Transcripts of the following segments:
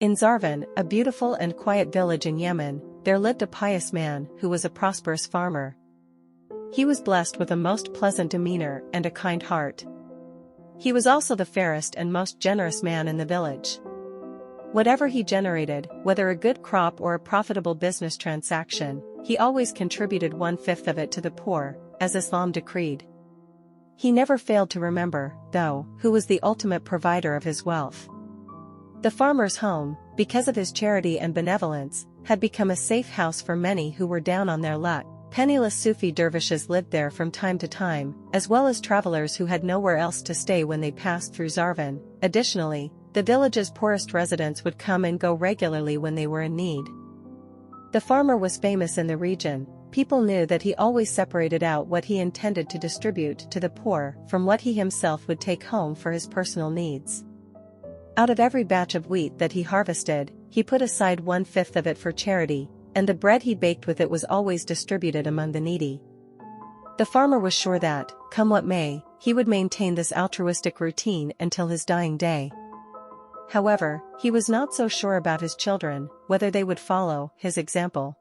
In Zarvan, a beautiful and quiet village in Yemen, there lived a pious man who was a prosperous farmer. He was blessed with a most pleasant demeanor and a kind heart. He was also the fairest and most generous man in the village. Whatever he generated, whether a good crop or a profitable business transaction, he always contributed 1/5 of it to the poor, as Islam decreed. He never failed to remember, though, who was the ultimate provider of his wealth. The farmer's home, because of his charity and benevolence, had become a safe house for many who were down on their luck. Penniless Sufi dervishes lived there from time to time, as well as travelers who had nowhere else to stay when they passed through Zarvan. Additionally, the village's poorest residents would come and go regularly when they were in need. The farmer was famous in the region. People knew that he always separated out what he intended to distribute to the poor from what he himself would take home for his personal needs. Out of every batch of wheat that he harvested, he put aside 1/5 of it for charity, and the bread he baked with it was always distributed among the needy. The farmer was sure that, come what may, he would maintain this altruistic routine until his dying day. However, he was not so sure about his children, whether they would follow his example.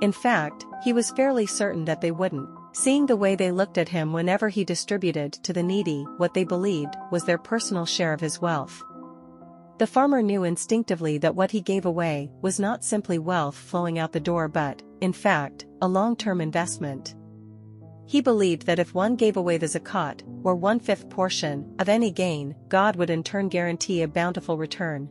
In fact, he was fairly certain that they wouldn't, seeing the way they looked at him whenever he distributed to the needy what they believed was their personal share of his wealth. The farmer knew instinctively that what he gave away was not simply wealth flowing out the door but, in fact, a long-term investment. He believed that if one gave away the Zakat, or 1/5 portion, of any gain, God would in turn guarantee a bountiful return.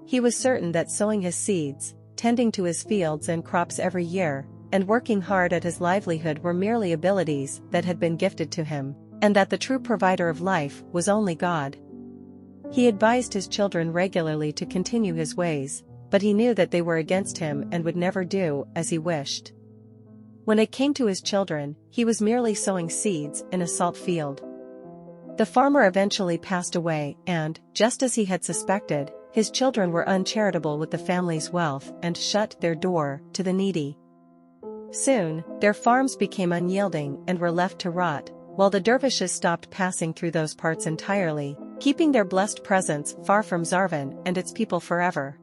He was certain that sowing his seeds, tending to his fields and crops every year, and working hard at his livelihood were merely abilities that had been gifted to him, and that the true provider of life was only God. He advised his children regularly to continue his ways, but he knew that they were against him and would never do as he wished. When it came to his children, he was merely sowing seeds in a salt field. The farmer eventually passed away and, just as he had suspected, his children were uncharitable with the family's wealth and shut their door to the needy. Soon, their farms became unyielding and were left to rot, while the dervishes stopped passing through those parts entirely, keeping their blessed presence far from Zarvan and its people forever.